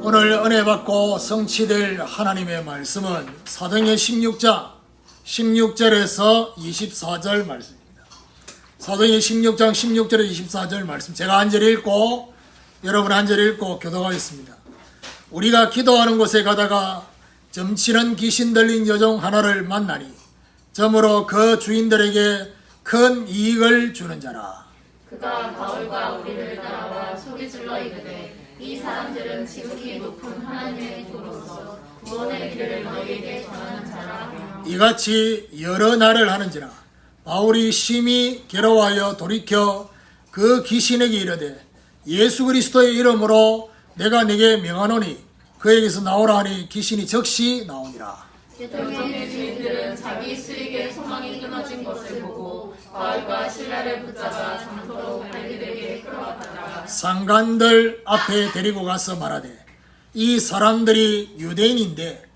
오늘 은혜 받고 성취될 하나님의 말씀은 사도행전 16장 16절에서 24절 말씀입니다. 사도행전 16장 16절에서 24절 말씀, 제가 한 절 읽고 여러분 한 절 읽고 교독하겠습니다. 우리가 기도하는 곳에 가다가 점치는 귀신 들린 여종 하나를 만나니 점으로 그 주인들에게 큰 이익을 주는 자라. 그가 바울과 우리를 따라와 소리질러 이르되 이 사람들은 지극히 높은 하나님의 도로서 구원의 길을 너희에게 전하는 자라. 이같이 여러 날을 하는지라 바울이 심히 괴로워하여 돌이켜 그 귀신에게 이르되 예수 그리스도의 이름으로 내가 네게 명하노니 그에게서 나오라 하니 귀신이 즉시 나오니라. 여종의 주인들은 자기 수익의 소망이 끊어진 것을 보고 바울과 실라를 붙잡아 장소로 발들에게 끌어갔다가 상관들 앞에 데리고 가서 말하되 이 사람들이 유대인인데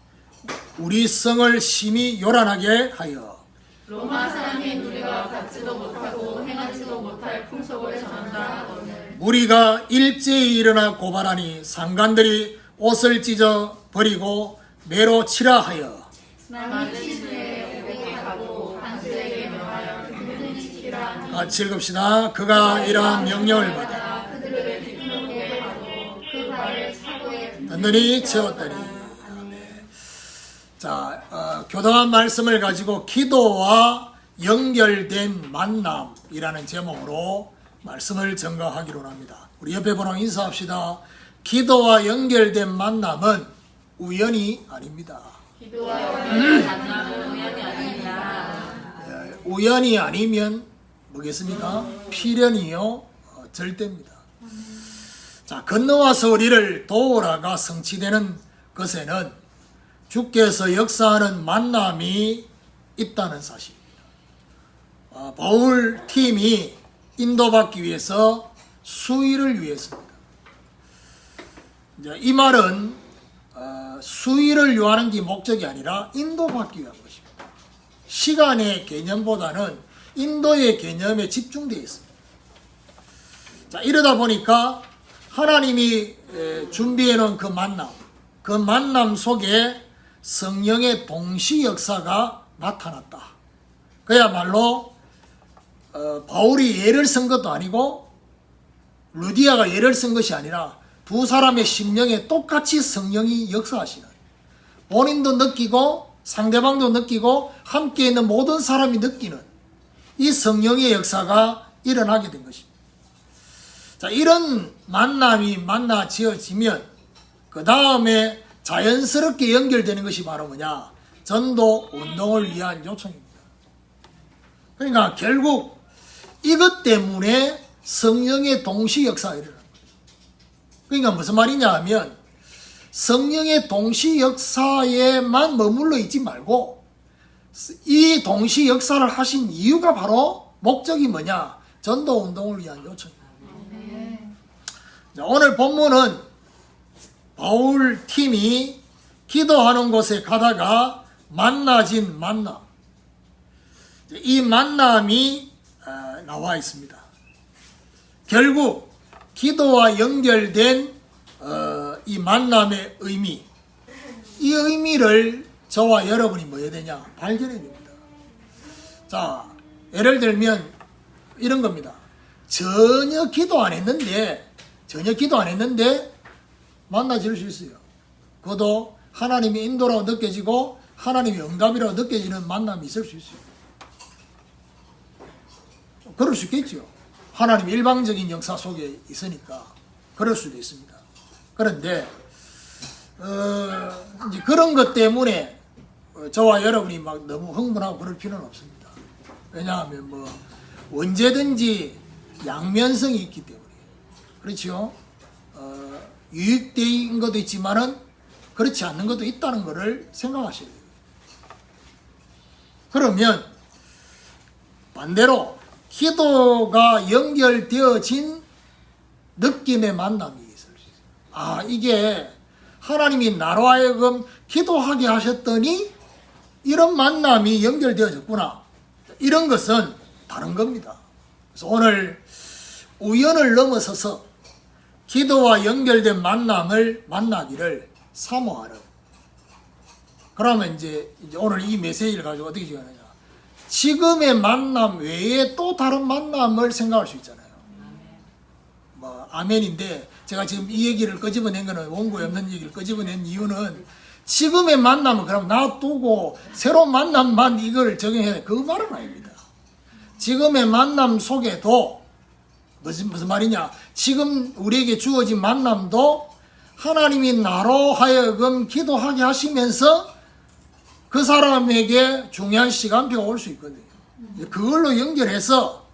우리 성을 심히 요란하게 하여 로마 사람인 우리가 받지도 못하고 행하지도 못할 풍속을 전한다 하거늘 무리가 일제히 일어나 고발하니 상관들이 옷을 찢어 버리고 매로 치라 하여 만리시에 오게 하고 반수에게 명하여 그들을 지키라 하니 같이 읽읍시다. 그가 이러한 명령을 받아 그들을 뒤돌게 하고 그 발을 차고에 든든히 채웠더니. 자, 교독한 말씀을 가지고 기도와 연결된 만남이라는 제목으로 말씀을 전가하기로 합니다. 우리 옆에 분하고 인사합시다. 기도와 연결된 만남은 우연이 아닙니다. 기도와 연결된 만남은 우연이 아닙니다. 우연이 아니면 뭐겠습니까? 필연이요 절대입니다. 자, 건너와서 우리를 도우라가 성취되는 것에는 주께서 역사하는 만남이 있다는 사실입니다. 바울 팀이 인도받기 위해서 수위를 위했습니다. 이 말은 수위를 요하는 게 목적이 아니라 인도받기 위한 것입니다. 시간의 개념보다는 인도의 개념에 집중되어 있습니다. 자, 이러다 보니까 하나님이 준비해 놓은 그 만남 속에 성령의 동시 역사가 나타났다. 그야말로 바울이 예를 쓴 것도 아니고 루디아가 예를 쓴 것이 아니라 두 사람의 심령에 똑같이 성령이 역사하시는, 본인도 느끼고 상대방도 느끼고 함께 있는 모든 사람이 느끼는 이 성령의 역사가 일어나게 된 것입니다. 자, 이런 만남이 만나지어지면 그 다음에 자연스럽게 연결되는 것이 바로 뭐냐? 전도 운동을 위한 요청입니다. 그러니까 결국 이것 때문에 성령의 동시 역사가 일어납니다. 그러니까 무슨 말이냐 하면 성령의 동시 역사에만 머물러 있지 말고 이 동시 역사를 하신 이유가 바로 목적이 뭐냐? 전도 운동을 위한 요청입니다. 자, 오늘 본문은 바울 팀이 기도하는 곳에 가다가 만나진 만남, 이 만남이 나와 있습니다. 결국 기도와 연결된 이 만남의 의미, 이 의미를 저와 여러분이 뭐 해야 되냐? 발견해야 됩니다. 자, 예를 들면 이런 겁니다. 전혀 기도 안 했는데 만나질 수 있어요. 그것도 하나님의 인도라고 느껴지고 하나님의 응답이라고 느껴지는 만남이 있을 수 있어요. 그럴 수 있겠죠. 하나님 일방적인 역사 속에 있으니까 그럴 수도 있습니다. 그런데 이제 그런 것 때문에 저와 여러분이 막 너무 흥분하고 그럴 필요는 없습니다. 왜냐하면 뭐 언제든지 양면성이 있기 때문에. 그렇죠. 유익된 것도 있지만은 그렇지 않는 것도 있다는 것을 생각하셔야 돼요. 그러면 반대로 기도가 연결되어진 느낌의 만남이 있을 수 있어요. 이게 하나님이 나로 하여금 기도하게 하셨더니 이런 만남이 연결되어졌구나. 이런 것은 다른 겁니다. 그래서 오늘 우연을 넘어서서 기도와 연결된 만남을 만나기를 사모하는. 그러면 이제 오늘 이 메시지를 가지고 어떻게 지어내냐. 지금의 만남 외에 또 다른 만남을 생각할 수 있잖아요. 뭐 아멘인데 제가 지금 이 얘기를 끄집어낸 거는 원고에 없는 얘기를 끄집어낸 이유는 지금의 만남은 그럼 놔두고 새로운 만남만 이걸 적용해야 돼. 그 말은 아닙니다. 지금의 만남 속에도 무슨 말이냐. 지금 우리에게 주어진 만남도 하나님이 나로 하여금 기도하게 하시면서 그 사람에게 중요한 시간표가 올 수 있거든요. 그걸로 연결해서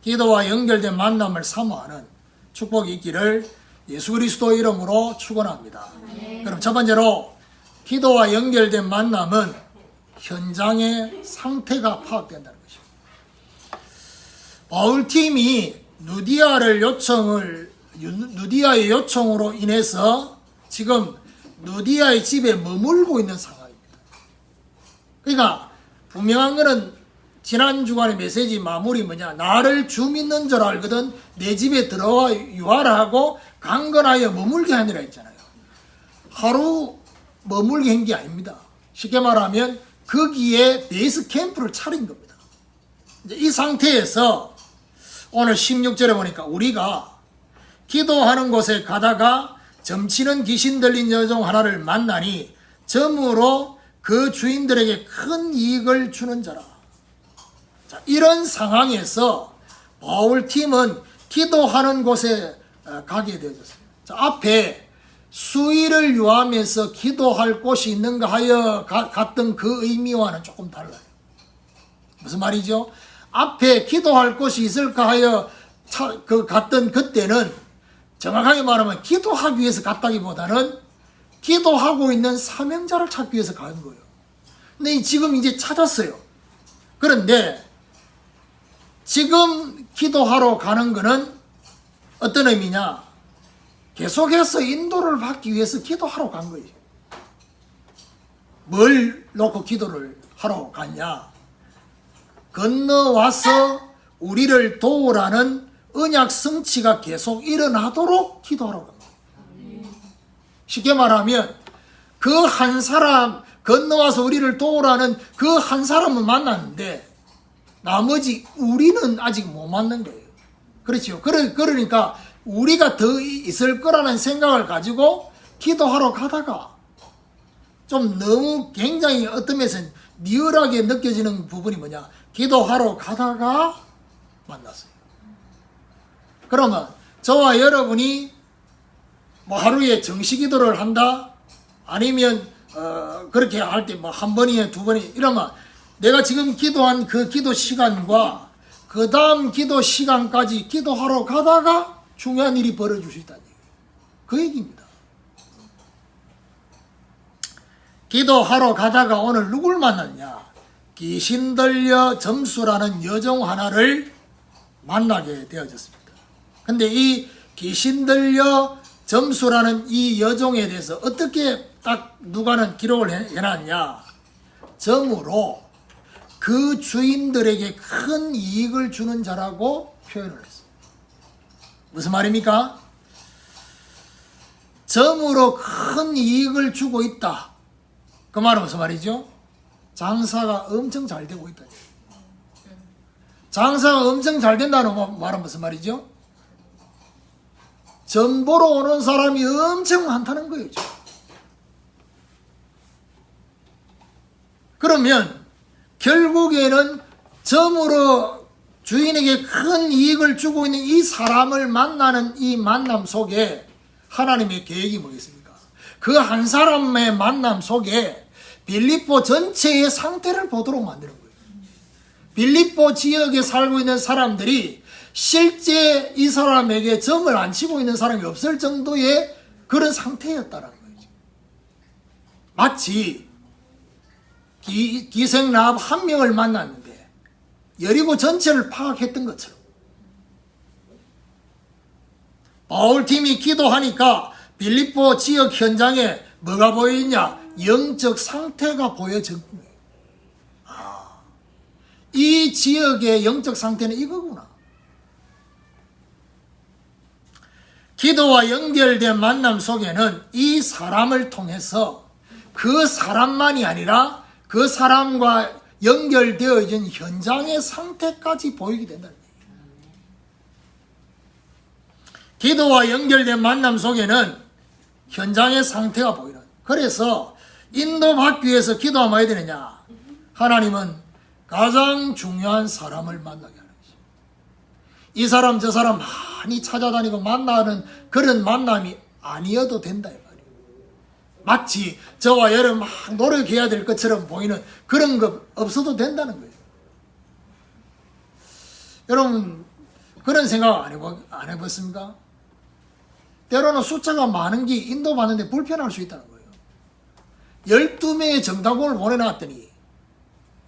기도와 연결된 만남을 사모하는 축복이 있기를 예수 그리스도 이름으로 축원합니다. 그럼 첫 번째로 기도와 연결된 만남은 현장의 상태가 파악된다는 것입니다. 바울팀이 누디아의 요청으로 인해서 지금 누디아의 집에 머물고 있는 상황입니다. 그러니까 분명한 거는 지난 주간의 메시지 마무리 뭐냐. 나를 주 믿는 줄 알거든 내 집에 들어와 유하라고 강건하여 머물게 하니라 했잖아요. 하루 머물게 한 게 아닙니다. 쉽게 말하면 거기에 베이스 캠프를 차린 겁니다. 이제 이 상태에서 오늘 16절에 보니까 우리가 기도하는 곳에 가다가 점치는 귀신 들린 여종 하나를 만나니 점으로 그 주인들에게 큰 이익을 주는 자라. 자, 이런 상황에서 바울팀은 기도하는 곳에 가게 되어졌습니다. 자, 앞에 수의를 유하면서 기도할 곳이 있는가 하여 갔던 그 의미와는 조금 달라요. 무슨 말이죠? 앞에 기도할 곳이 있을까 하여 갔던 그때는 정확하게 말하면 기도하기 위해서 갔다기보다는 기도하고 있는 사명자를 찾기 위해서 간 거예요. 근데 지금 이제 찾았어요. 그런데 지금 기도하러 가는 거는 어떤 의미냐? 계속해서 인도를 받기 위해서 기도하러 간 거예요. 뭘 놓고 기도를 하러 갔냐? 건너와서 우리를 도우라는 언약 성취가 계속 일어나도록 기도하러 간 거예요. 쉽게 말하면 그 한 사람 건너와서 우리를 도우라는 그 한 사람은 만났는데 나머지 우리는 아직 못 만난 거예요. 그렇죠. 그러니까 우리가 더 있을 거라는 생각을 가지고 기도하러 가다가 좀 너무 굉장히 어떤 면에서는 리얼하게 느껴지는 부분이 뭐냐. 기도하러 가다가 만났어요. 그러면 저와 여러분이 뭐 하루에 정시 기도를 한다? 아니면 그렇게 할 때 뭐 한 번이나 두 번이 이러면 내가 지금 기도한 그 기도 시간과 그 다음 기도 시간까지 기도하러 가다가 중요한 일이 벌어질 수 있다는 얘기예요. 그 얘기입니다. 기도하러 가다가 오늘 누굴 만났냐? 귀신 들려 점수라는 여종 하나를 만나게 되어졌습니다. 근데 이 귀신 들려 점수라는 이 여종에 대해서 어떻게 딱 누가는 기록을 해놨냐? 점으로 그 주인들에게 큰 이익을 주는 자라고 표현을 했어요. 무슨 말입니까? 점으로 큰 이익을 주고 있다. 그 말은 무슨 말이죠? 장사가 엄청 잘 되고 있다. 장사가 엄청 잘 된다는 말은 무슨 말이죠? 점 보러 오는 사람이 엄청 많다는 거예요. 그러면 결국에는 점으로 주인에게 큰 이익을 주고 있는 이 사람을 만나는 이 만남 속에 하나님의 계획이 뭐겠습니까? 그 한 사람의 만남 속에 빌립보 전체의 상태를 보도록 만드는 거예요. 빌립보 지역에 살고 있는 사람들이 실제 이 사람에게 점을 안 치고 있는 사람이 없을 정도의 그런 상태였다는 거죠. 마치 기생 라합 한 명을 만났는데 여리고 전체를 파악했던 것처럼 바울팀이 기도하니까 빌립보 지역 현장에 뭐가 보이냐? 영적 상태가 보여진 거예요. 이 지역의 영적 상태는 이거구나. 기도와 연결된 만남 속에는 이 사람을 통해서 그 사람만이 아니라 그 사람과 연결되어진 현장의 상태까지 보이게 된다는 거예요. 기도와 연결된 만남 속에는 현장의 상태가 보이는. 그래서 인도받기 위해서 기도하면 해야 되느냐? 하나님은 가장 중요한 사람을 만나게 하는 것입니다. 이 사람 저 사람 많이 찾아다니고 만나는 그런 만남이 아니어도 된다 이 말이에요. 마치 저와 여러분 막 노력해야 될 것처럼 보이는 그런 거 없어도 된다는 거예요. 여러분 그런 생각 안 해봤습니까? 때로는 숫자가 많은 게 인도받는데 불편할 수 있다는 거예요. 12명의 정당권을 보내놨더니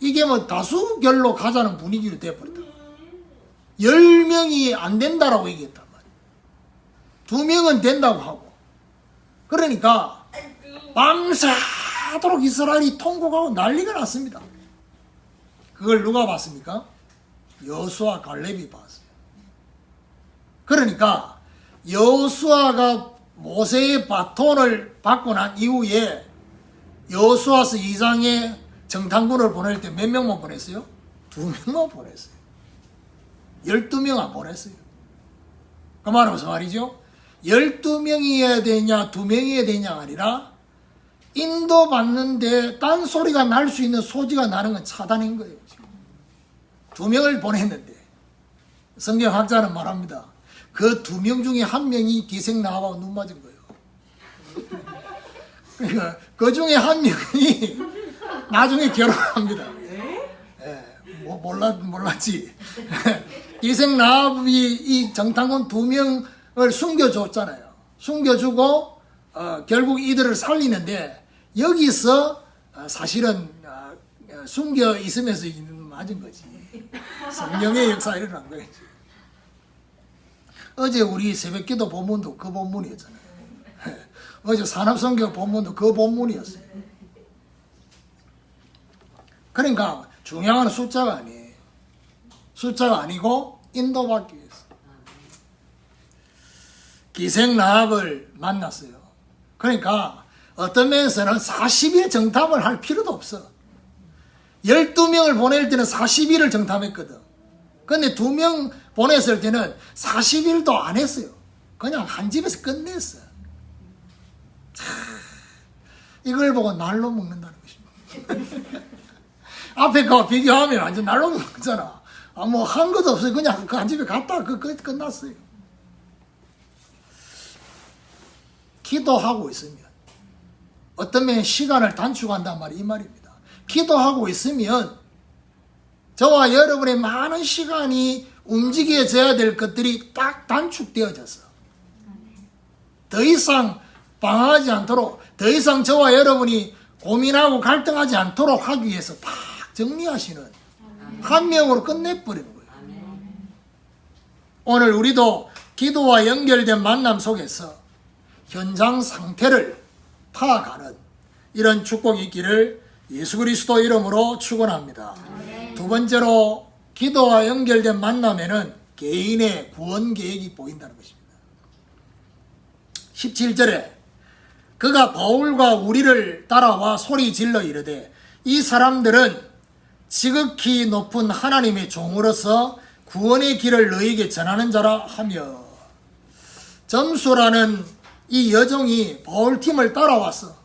이게 뭐 다수결로 가자는 분위기로 되어버렸다. 10명이 안 된다라고 얘기했단 말이에요. 2명은 된다고 하고. 그러니까 밤새도록 이스라엘이 통곡하고 난리가 났습니다. 그걸 누가 봤습니까? 여호수아 갈렙이 봤어요. 그러니까 여호수아가 모세의 바톤을 받고 난 이후에 여호수아서 2장에 정탐꾼을 보낼 때 몇 명만 보냈어요? 2명만 보냈어요. 12명 안 보냈어요. 그 말은 무슨 말이죠? 12명이어야 되냐 2명이어야 되냐가 아니라 인도받는데 딴소리가 날 수 있는 소지가 나는 건 차단인 거예요. 지금. 2명을 보냈는데 성경학자는 말합니다. 그 2명 중에 1명이 기생 나와서 눈 맞은 거예요. 그러니까 그 중에 1명이 나중에 결혼합니다. 뭐 몰랐지. 기생 나합이 이 정탐꾼 2명을 숨겨줬잖아요. 숨겨주고 결국 이들을 살리는데 여기서 사실은 숨겨 있으면서 맞은 거지. 성령의 역사가 일어난 거예요. 어제 우리 새벽기도 본문도 그 본문이었잖아요. 어제 산업성경 본문도 그 본문이었어요. 그러니까 중요한 건 숫자가 아니에요. 숫자가 아니고 인도받기 위해서. 기생 라합을 만났어요. 그러니까 어떤 면에서는 40일 정탐을 할 필요도 없어. 12명을 보낼 때는 40일을 정탐했거든. 근데 2명 보냈을 때는 40일도 안 했어요. 그냥 한 집에서 끝냈어. 이걸 보고 날로 먹는다는 것입니다. 앞에 거 비교하면 완전 날로 먹는 거잖아. 뭐 한 것도 없어요. 그냥 그 한 집에 갔다 끝났어요. 기도하고 있으면 어떤 면에 시간을 단축한단 말이 이 말입니다. 기도하고 있으면 저와 여러분의 많은 시간이 움직여져야 될 것들이 딱 단축되어져서 더 이상 방황하지 않도록, 더 이상 저와 여러분이 고민하고 갈등하지 않도록 하기 위해서 딱 정리하시는 한 명으로 끝내버리는 거예요. 오늘 우리도 기도와 연결된 만남 속에서 현장 상태를 파악하는 이런 축복이 있기를 예수 그리스도 이름으로 축원합니다. 두 번째로 기도와 연결된 만남에는 개인의 구원 계획이 보인다는 것입니다. 17절에 그가 바울과 우리를 따라와 소리 질러 이르되 이 사람들은 지극히 높은 하나님의 종으로서 구원의 길을 너에게 전하는 자라 하며, 점수라는 이 여종이 바울팀을 따라와서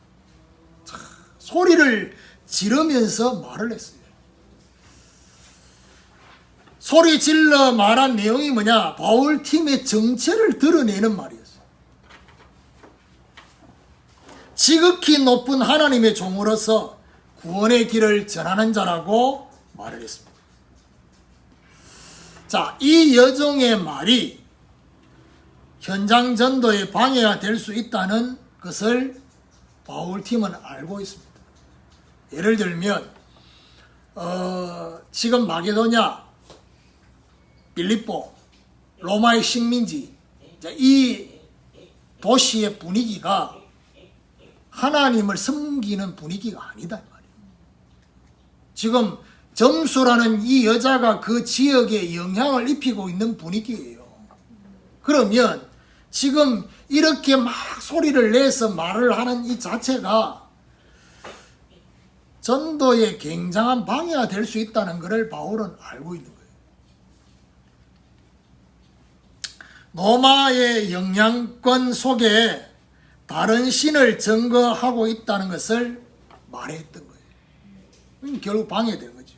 소리를 지르면서 말을 했어요. 소리 질러 말한 내용이 뭐냐? 바울팀의 정체를 드러내는 말이었어요. 지극히 높은 하나님의 종으로서 구원의 길을 전하는 자라고 말을 했습니다. 자, 이 여종의 말이 현장 전도의 방해가 될 수 있다는 것을 바울팀은 알고 있습니다. 예를 들면 지금 마게도냐, 빌립보, 로마의 식민지, 이 도시의 분위기가 하나님을 섬기는 분위기가 아니다 이 말이에요. 지금 점수라는 이 여자가 그 지역에 영향을 입히고 있는 분위기예요. 그러면 지금 이렇게 막 소리를 내서 말을 하는 이 자체가 전도에 굉장한 방해가 될 수 있다는 것을 바울은 알고 있는 거예요. 로마의 영향권 속에 다른 신을 증거하고 있다는 것을 말했던 거예요. 결국 방해되는 거죠.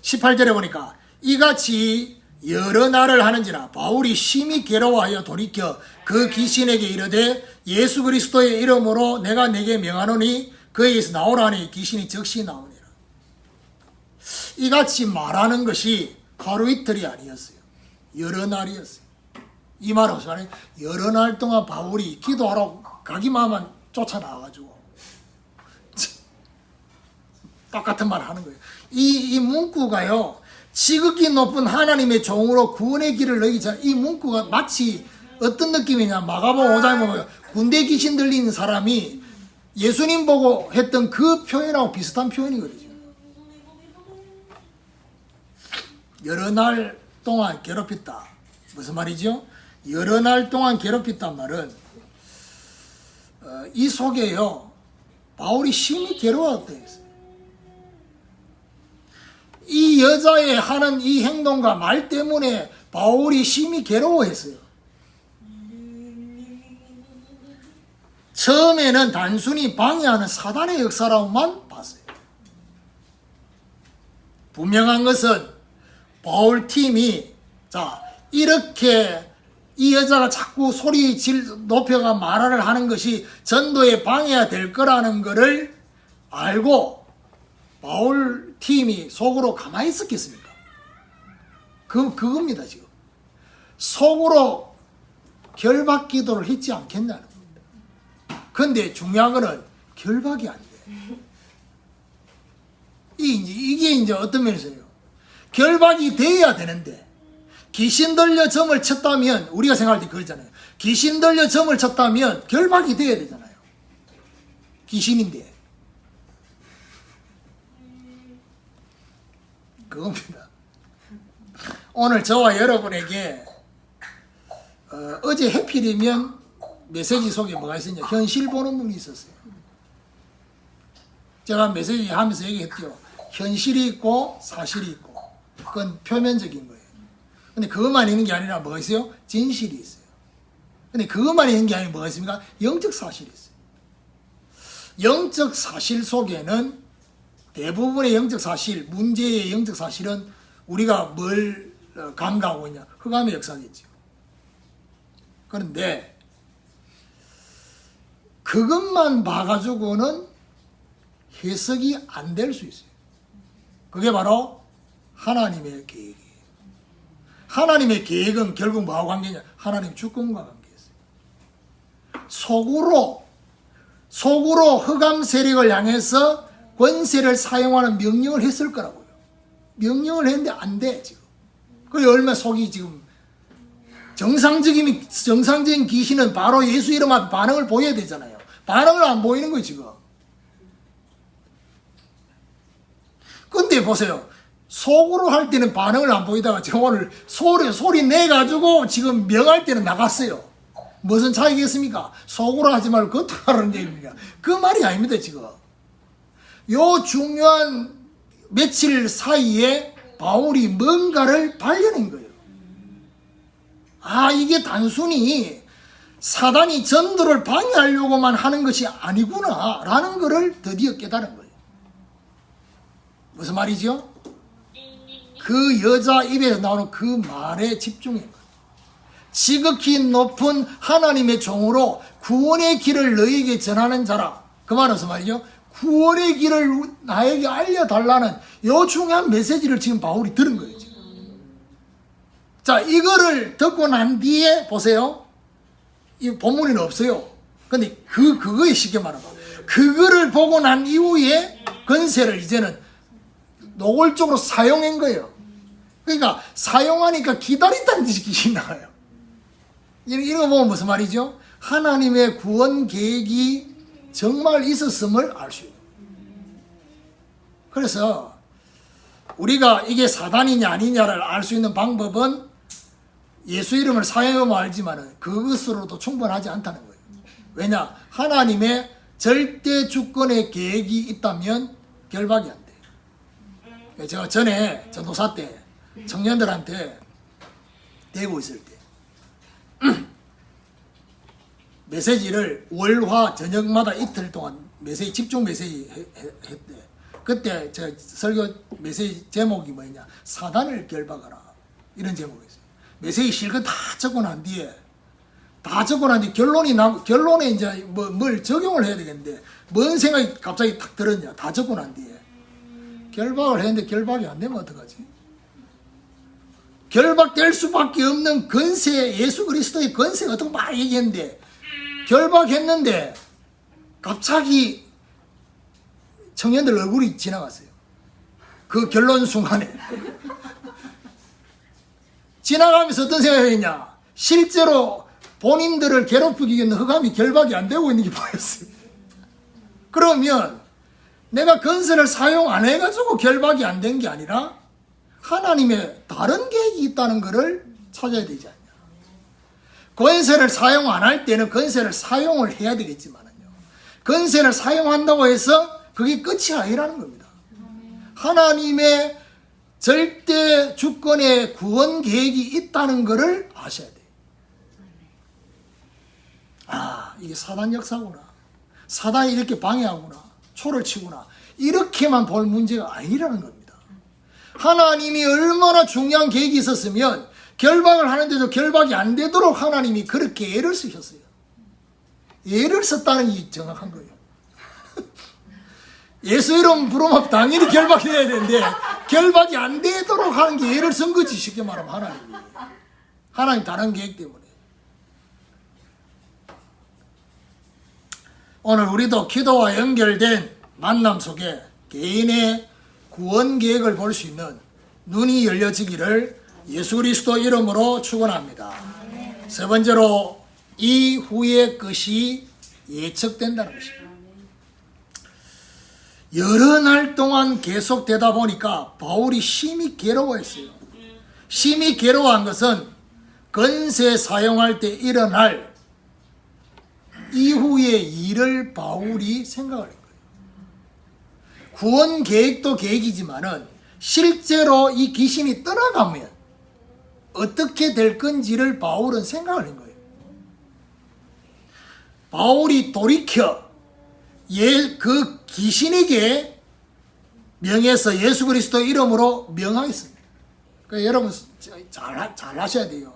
18절에 보니까 이같이 여러 날을 하는지라 바울이 심히 괴로워하여 돌이켜 그 귀신에게 이르되 예수 그리스도의 이름으로 내가 내게 명하노니 그에게서 나오라 하니 귀신이 즉시 나오니라. 이같이 말하는 것이 하루 이틀이 아니었어요. 여러 날이었어요. 이 말은 무슨 말이에요? 여러 날 동안 바울이 기도하라고 가기만 하면 쫓아나와가지고 똑같은 말 하는 거예요. 이 문구가요, 지극히 높은 하나님의 종으로 구원의 길을 너희기 전에, 이 문구가 마치 어떤 느낌이냐, 마가복음 5장에 보면 군대 귀신 들린 사람이 예수님 보고 했던 그 표현하고 비슷한 표현이거든요. 여러 날 동안 괴롭혔다. 무슨 말이죠? 여러 날 동안 괴롭혔단 말은 이 속에요, 바울이 심히 괴로웠다 했어요. 이 여자의 하는 이 행동과 말 때문에 바울이 심히 괴로워했어요. 처음에는 단순히 방해하는 사단의 역사라고만 봤어요. 분명한 것은 바울 팀이 이렇게 이 여자가 자꾸 소리 높여가 말을 하는 것이 전도에 방해가 될 거라는 것을 알고 바울 팀이 속으로 가만히 있었겠습니까? 그겁니다, 지금. 속으로 결박 기도를 했지 않겠냐는 겁니다. 근데 중요한 거는 결박이 안 돼. 이게 이제 어떤 면에서요? 결박이 돼야 되는데, 귀신 들려 점을 쳤다면, 우리가 생각할 때 그러잖아요. 귀신 들려 점을 쳤다면 결박이 돼야 되잖아요. 귀신인데. 그겁니다. 오늘 저와 여러분에게 어제 해필이면 메시지 속에 뭐가 있었냐, 현실 보는 눈이 있었어요. 제가 메시지 하면서 얘기했죠. 현실이 있고 사실이 있고, 그건 표면적인 거예요. 근데 그것만 있는 게 아니라 뭐가 있어요? 진실이 있어요. 근데 그것만 있는 게 아니라 뭐가 있습니까? 영적 사실이 있어요. 영적 사실 속에는 대부분의 영적 사실, 문제의 영적 사실은 우리가 뭘 간과하고 있냐? 흑암의 역사겠죠. 그런데 그것만 봐가지고는 해석이 안 될 수 있어요. 그게 바로 하나님의 계획이에요. 하나님의 계획은 결국 뭐하고 관계냐? 하나님 주권과 관계있어요. 속으로 흑암 세력을 향해서 권세를 사용하는 명령을 했을 거라고요. 명령을 했는데 안 돼, 지금. 그게 얼마나 속이 지금 정상적인 귀신은 바로 예수 이름 앞에 반응을 보여야 되잖아요. 반응을 안 보이는 거예요, 지금. 근데 보세요. 속으로 할 때는 반응을 안 보이다가 제가 오늘 소리 내가지고 지금 명할 때는 나갔어요. 무슨 차이겠습니까? 속으로 하지 말고 겉으로 하라는 얘기입니다. 그 말이 아닙니다, 지금. 요 중요한 며칠 사이에 바울이 뭔가를 발견한 거예요. 이게 단순히 사단이 전도를 방해하려고만 하는 것이 아니구나 라는 것을 드디어 깨달은 거예요. 무슨 말이죠? 그 여자 입에서 나오는 그 말에 집중해요. 지극히 높은 하나님의 종으로 구원의 길을 너희에게 전하는 자라. 그 말은 무슨 말이죠? 구원의 길을 나에게 알려달라는 요 중요한 메시지를 지금 바울이 들은 거예요. 지금. 자, 이거를 듣고 난 뒤에 보세요. 이 본문에는 없어요. 근데 그거에 쉽게 말하면 그거를 보고 난 이후에 권세를 이제는 노골적으로 사용한 거예요. 그러니까 사용하니까 기다린다는 뜻이 귀신이 나와요. 이런 거 보면 무슨 말이죠? 하나님의 구원 계획이 정말 있었음을 알 수 있는 거예요. 그래서 우리가 이게 사단이냐 아니냐를 알 수 있는 방법은 예수 이름을 사용하면 알지만은 그것으로도 충분하지 않다는 거예요. 왜냐? 하나님의 절대 주권의 계획이 있다면 결박이 안 돼요. 제가 전에 전도사 때 청년들한테 대고 있을 때 메시지를 월화 저녁마다 이틀 동안 메시지 집중 메시지 했대. 그때 제가 설교 메시지 제목이 뭐냐? 사단을 결박하라, 이런 제목이었어요. 메시지 실컷 다 적고 난 뒤에 결론에 이제 뭘 적용을 해야 되겠는데 뭔 생각이 갑자기 탁 들었냐? 다 적고 난 뒤에 결박을 했는데 결박이 안 되면 어떡하지? 결박될 수밖에 없는 권세, 예수 그리스도의 권세가 어떻게 막 얘기했는데 결박했는데 갑자기 청년들 얼굴이 지나갔어요. 그 결론 순간에 지나가면서 어떤 생각이 했냐? 실제로 본인들을 괴롭히기 위한 흑암이 결박이 안 되고 있는 게 보였어요. 그러면 내가 권세를 사용 안 해가지고 결박이 안 된 게 아니라 하나님의 다른 계획이 있다는 것을 찾아야 되지 않냐. 권세를 사용 안 할 때는 권세를 사용을 해야 되겠지만요. 권세를 사용한다고 해서 그게 끝이 아니라는 겁니다. 하나님의 절대 주권의 구원 계획이 있다는 것을 아셔야 돼요. 아, 이게 사단 역사구나. 사단이 이렇게 방해하구나. 초를 치구나. 이렇게만 볼 문제가 아니라는 겁니다. 하나님이 얼마나 중요한 계획이 있었으면 결박을 하는데도 결박이 안 되도록 하나님이 그렇게 애를 쓰셨어요. 애를 썼다는 게 정확한 거예요. 예수 이름 부르면 당연히 결박해야 되는데 결박이 안 되도록 하는 게 애를 쓴 거지. 쉽게 말하면 하나님이. 하나님 다른 계획 때문에. 오늘 우리도 기도와 연결된 만남 속에 개인의 구원 계획을 볼 수 있는 눈이 열려지기를 예수 그리스도 이름으로 축원합니다. 세 번째로 이후의 것이 예측된다는 것입니다. 여러 날 동안 계속되다 보니까 바울이 심히 괴로워했어요. 심히 괴로워한 것은 권세 사용할 때 일어날 이후의 일을 바울이 생각을 한 거예요. 구원 계획도 계획이지만은 실제로 이 귀신이 떠나가면 어떻게 될 건지를 바울은 생각을 한 거예요. 바울이 돌이켜 그 귀신에게 명해서 예수 그리스도 이름으로 명하겠습니다. 그러니까 여러분 잘 하셔야 돼요.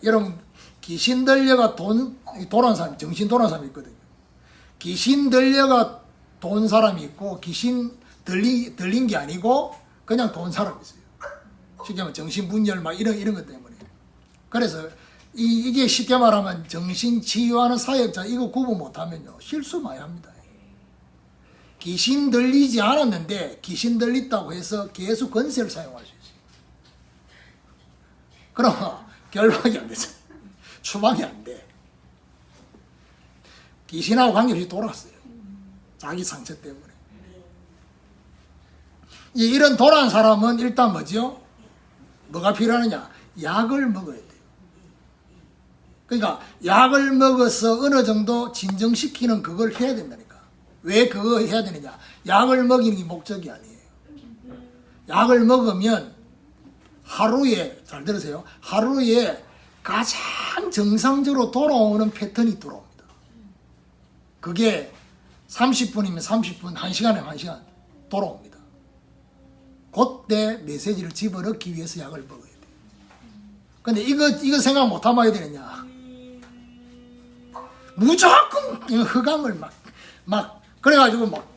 여러분 귀신 들려가 돌아온 사람, 정신 돌아온 사람이 있거든요. 귀신 들려가 돈 사람이 있고 귀신 들린 게 아니고 그냥 돈 사람이 있어요. 쉽게 말하면 정신분열 막 이런 것 때문에. 그래서 이게 쉽게 말하면 정신 치유하는 사역자 이거 구분 못하면요 실수 많이 합니다. 귀신 들리지 않았는데 귀신 들렸다고 해서 계속 권세를 사용할 수 있어요. 그럼 결박이 안 되죠. 추방이 안 돼. 귀신하고 관계없이 돌아왔어요. 자기 상처 때문에. 이런 돌아온 사람은 일단 뭐죠? 뭐가 필요하느냐? 약을 먹어야 돼요. 그러니까 약을 먹어서 어느 정도 진정시키는 그걸 해야 된다니까. 왜 그거 해야 되느냐? 약을 먹이는 게 목적이 아니에요. 약을 먹으면 하루에, 잘 들으세요. 하루에 가장 정상적으로 돌아오는 패턴이 들어옵니다. 그게 30분이면 30분, 1시간이면 1시간 돌아옵니다. 그때 메시지를 집어넣기 위해서 약을 먹어야 돼요. 근데 이거 생각 못하면 해야 되느냐? 무조건 흑암을 막 그래가지고 막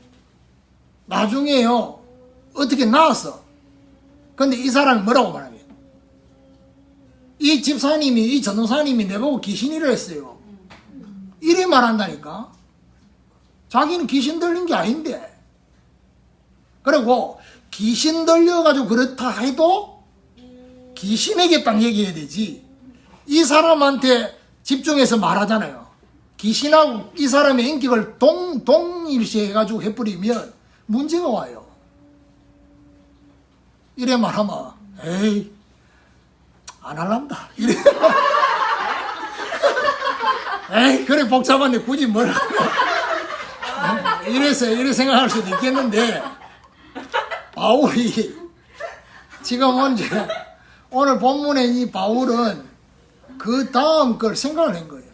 나중에요 어떻게 나왔어. 근데 이 사람이 뭐라고 말하면 이 집사님이 이 전도사님이 내보고 귀신이라 했어요. 이래 말한다니까. 자기는 귀신 들린 게 아닌데. 그리고 귀신 들려가지고 그렇다 해도 귀신에게 딱 얘기해야 되지. 이 사람한테 집중해서 말하잖아요. 귀신하고 이 사람의 인격을 동일시 해가지고 해버리면 문제가 와요. 이래 말하면 에이 안 할란다. 이래. 에이, 그래 복잡한데 굳이 뭘 이래서 이래 생각할 수도 있겠는데, 바울이 지금 오늘 본문에 이 바울은 그 다음 걸 생각을 한 거예요.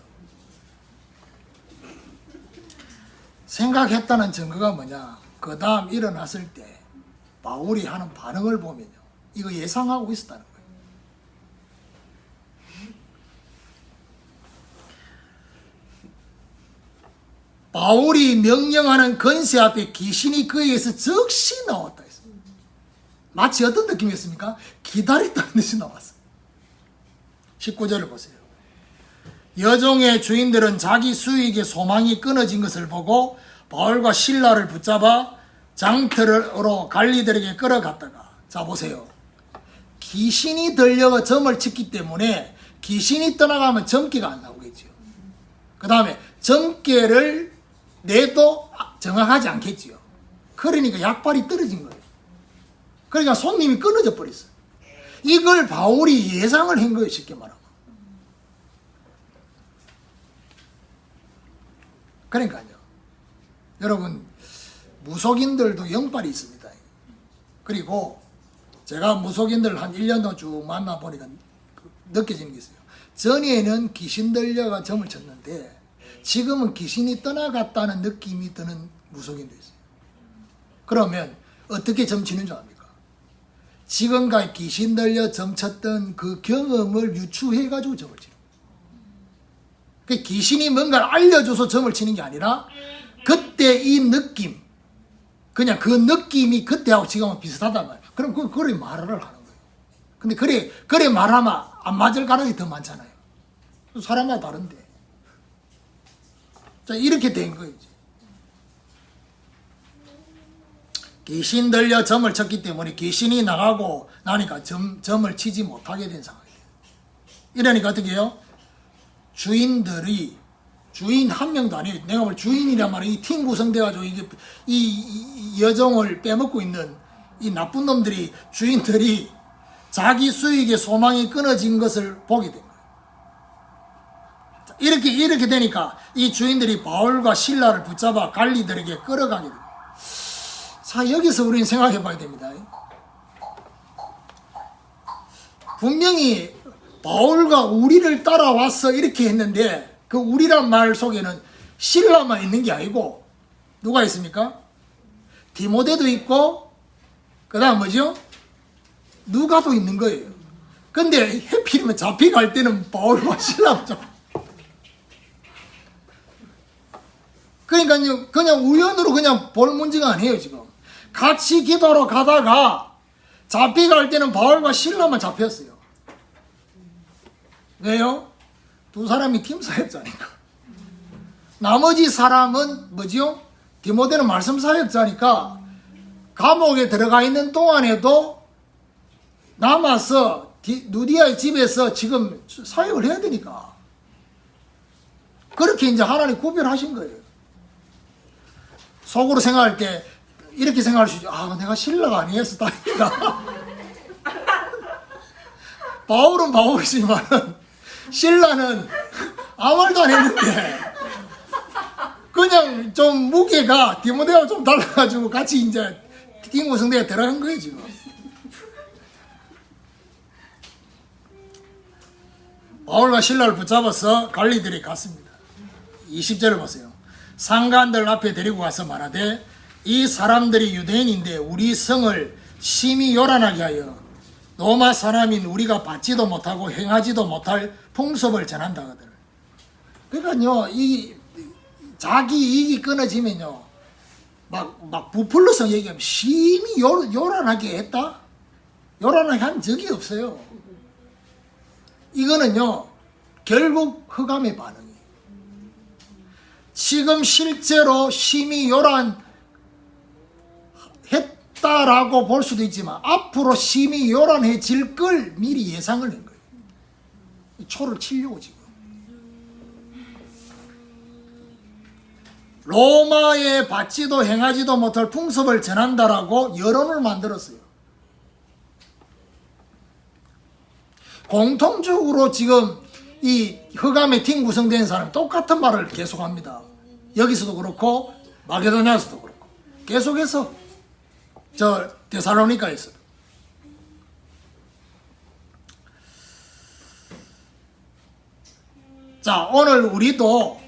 생각했다는 증거가 뭐냐? 그 다음 일어났을 때 바울이 하는 반응을 보면요, 이거 예상하고 있었다는 거예요. 바울이 명령하는 권세 앞에 귀신이 그에게서 즉시 나왔다 했어요. 마치 어떤 느낌이었습니까? 기다렸다는 듯이 나왔어요. 19절을 보세요. 여종의 주인들은 자기 수익의 소망이 끊어진 것을 보고 바울과 실라를 붙잡아 장터로 갈리들에게 끌어갔다가, 자 보세요. 귀신이 들려가 점을 쳤기 때문에 귀신이 떠나가면 점괘가 안 나오겠죠. 그 다음에 점괘를 내도 정확하지 않겠지요. 그러니까 약발이 떨어진 거예요. 그러니까 손님이 끊어져 버렸어요. 이걸 바울이 예상을 한 거예요, 쉽게 말하면. 그러니까요, 여러분, 무속인들도 영빨이 있습니다. 그리고 제가 무속인들 한 1년 동안 쭉 만나보니까 느껴지는 게 있어요. 전에는 귀신 들려가 점을 쳤는데 지금은 귀신이 떠나갔다는 느낌이 드는 무속인도 있어요. 그러면 어떻게 점 치는 줄 압니까? 지금까지 귀신 들려 점 쳤던 그 경험을 유추해가지고 점을 치는 거예요. 귀신이 뭔가를 알려줘서 점을 치는 게 아니라 그때 이 느낌, 그냥 그 느낌이 그때하고 지금은 비슷하단 말이에요. 그럼 그래 말을 하는 거예요. 근데 그래 말하면 안 맞을 가능성이 더 많잖아요. 사람마다 다른데. 자, 이렇게 된 거예요. 귀신 들려 점을 쳤기 때문에 귀신이 나가고 나니까 점을 치지 못하게 된 상황이에요. 이러니까 어떻게 해요? 주인 한 명도 아니에요. 내가 볼 주인이란 말은 이 팀 구성돼가지고 이 여종을 빼먹고 있는 이 나쁜 놈들이, 주인들이 자기 수익의 소망이 끊어진 것을 보게 된 거예요. 이렇게 되니까 이 주인들이 바울과 실라를 붙잡아 갈리들에게 끌어가게 됩니다. 자, 여기서 우리는 생각해 봐야 됩니다. 분명히 바울과 우리를 따라와서 이렇게 했는데 그 우리란 말 속에는 실라만 있는 게 아니고 누가 있습니까? 디모데도 있고 그 다음 뭐죠? 누가도 있는 거예요. 근데 해필이면 잡혀갈 때는 바울과 실라만 잡혀. 그러니까 그냥 우연으로 그냥 볼 문제가 아니에요. 지금 같이 기도하러 가다가 잡혀갈 때는 바울과 실라만 잡혔어요. 왜요? 두 사람이 팀 사역자니까. 나머지 사람은 뭐지요? 디모데는 말씀 사역자니까 감옥에 들어가 있는 동안에도 남아서 누디아의 집에서 지금 사역을 해야 되니까. 그렇게 이제 하나님 구별하신 거예요. 속으로 생각할 때 이렇게 생각할 수 있죠. 아, 내가 신라가 아니었어, 다행이다. 바울은 바울이지만 신라는 아무 말도 안 했는데 그냥 좀 무게가 디모데와 좀 달라가지고 같이 이제 팀 구성대에 들어간 거예요, 지금. 바울과 신라를 붙잡아서 갈리들이 갔습니다. 20절을 보세요. 상관들 앞에 데리고 가서 말하되 이 사람들이 유대인인데 우리 성을 심히 요란하게 하여 로마 사람인 우리가 받지도 못하고 행하지도 못할 풍습을 전한다 하거든. 그러니까요, 이 자기 이익이 끊어지면요, 막 부풀러서 얘기하면 심히 요란하게 했다? 요란하게 한 적이 없어요. 이거는요, 결국 흑암의 반응이에요. 지금 실제로 심히 요란했다라고 볼 수도 있지만 앞으로 심히 요란해질 걸 미리 예상을 한 거예요. 초를 치려고 지금. 로마에 받지도 행하지도 못할 풍습을 전한다라고 여론을 만들었어요. 공통적으로 지금 이 흑암의 팀 구성된 사람이 똑같은 말을 계속합니다. 여기서도 그렇고 마게도냐에서도 그렇고 계속해서 저 데살로니가에서. 자, 오늘 우리도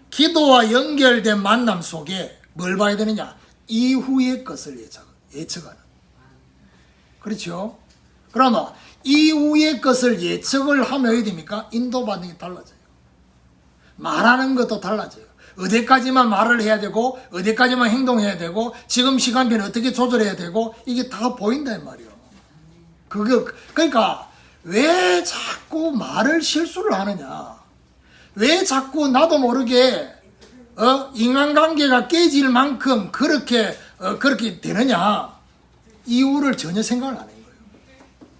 기도와 연결된 만남 속에 뭘 봐야 되느냐? 이후의 것을 예측하는. 그렇죠? 그러면 이후의 것을 예측을 하면 어떻게 됩니까? 인도받는 게 달라져요. 말하는 것도 달라져요. 어디까지만 말을 해야 되고 어디까지만 행동해야 되고 지금 시간표는 어떻게 조절해야 되고 이게 다 보인단 말이에요. 그러니까 왜 자꾸 말을 실수를 하느냐? 왜 자꾸 나도 모르게 인간관계가 깨질 만큼 그렇게 되느냐? 이유를 전혀 생각을 안 해요.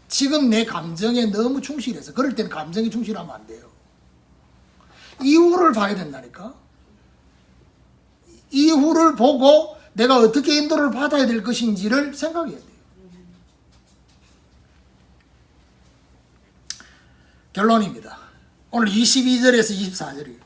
지금 내 감정에 너무 충실해서. 그럴 때는 감정에 충실하면 안 돼요. 이유를 봐야 된다니까. 이유를 보고 내가 어떻게 인도를 받아야 될 것인지를 생각해야 돼요. 결론입니다. 오늘 22절에서 24절이에요.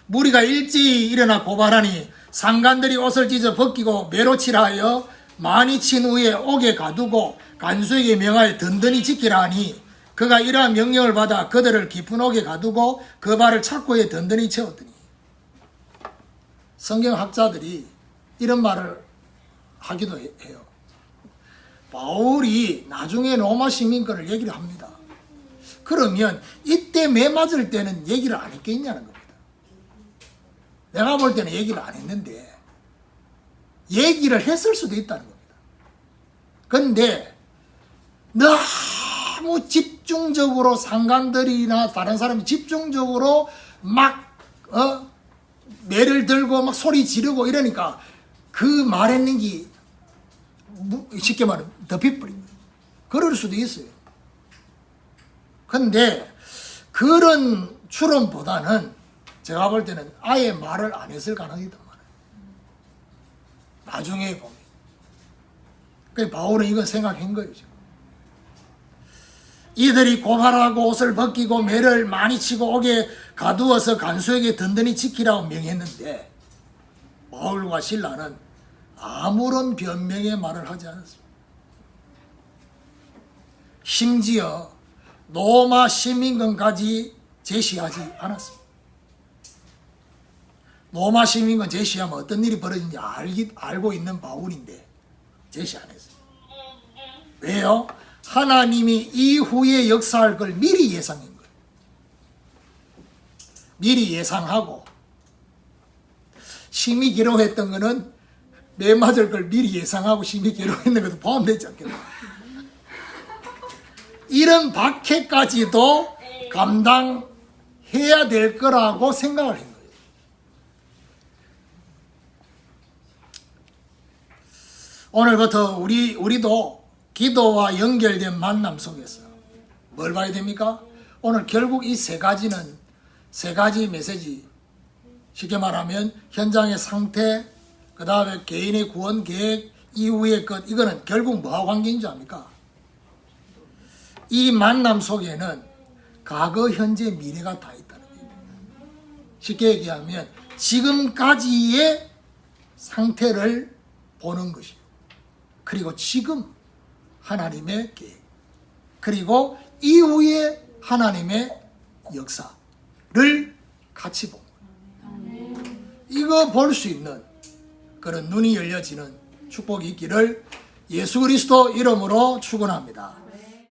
무리가 일찍 일어나 고발하니 상관들이 옷을 찢어 벗기고 매로 칠하여 많이 친 후에 옥에 가두고 간수에게 명하여 든든히 지키라 하니 그가 이러한 명령을 받아 그들을 깊은 옥에 가두고 그 발을 착고에 든든히 채웠더니. 성경학자들이 이런 말을 하기도 해요. 바울이 나중에 로마 시민권을 얘기를 합니다. 그러면 이때 매 맞을 때는 얘기를 안 했겠냐는 겁니다. 내가 볼 때는 얘기를 안 했는데 얘기를 했을 수도 있다는 겁니다. 그런데 너무 집중적으로 상관들이나 다른 사람이 집중적으로 막 매를 들고 막 소리 지르고 이러니까 그 말했는 게 쉽게 말하면 덮여버린 거예요. 그럴 수도 있어요. 근데 그런 추론보다는 제가 볼 때는 아예 말을 안 했을 가능성이 더 많아요. 나중에 보면. 그러니까 바울은 이건 생각한 거예요. 지금. 이들이 고발하고 옷을 벗기고 매를 많이 치고 옥에 가두어서 간수에게 든든히 지키라고 명했는데 바울과 실라는 아무런 변명의 말을 하지 않았습니다. 심지어 로마 시민권까지 제시하지 않았습니다. 로마 시민권 제시하면 어떤 일이 벌어지는지 알고 있는 바울인데 제시 안 했어요. 왜요? 하나님이 이후에 역사할 걸 미리 예상한 거예요. 미리 예상하고 심히 기록했던 거는 매 맞을 걸 미리 예상하고 심히 기록했는 것도 포함되지 않겠나. 이런 박해까지도 감당해야 될 거라고 생각을 한 거예요. 오늘부터 우리도 기도와 연결된 만남 속에서 뭘 봐야 됩니까? 오늘 결국 이 세 가지는 세 가지 메시지. 쉽게 말하면 현장의 상태, 그 다음에 개인의 구원 계획, 이후의 것. 이거는 결국 뭐하고 관계인 줄 압니까? 이 만남 속에는 과거, 현재, 미래가 다 있다는 거예요. 쉽게 얘기하면 지금까지의 상태를 보는 것이고, 그리고 지금 하나님의 계획, 그리고 이후에 하나님의 역사를 같이 본 거예요. 이거 볼 수 있는 그런 눈이 열려지는 축복이 있기를 예수 그리스도 이름으로 축원합니다.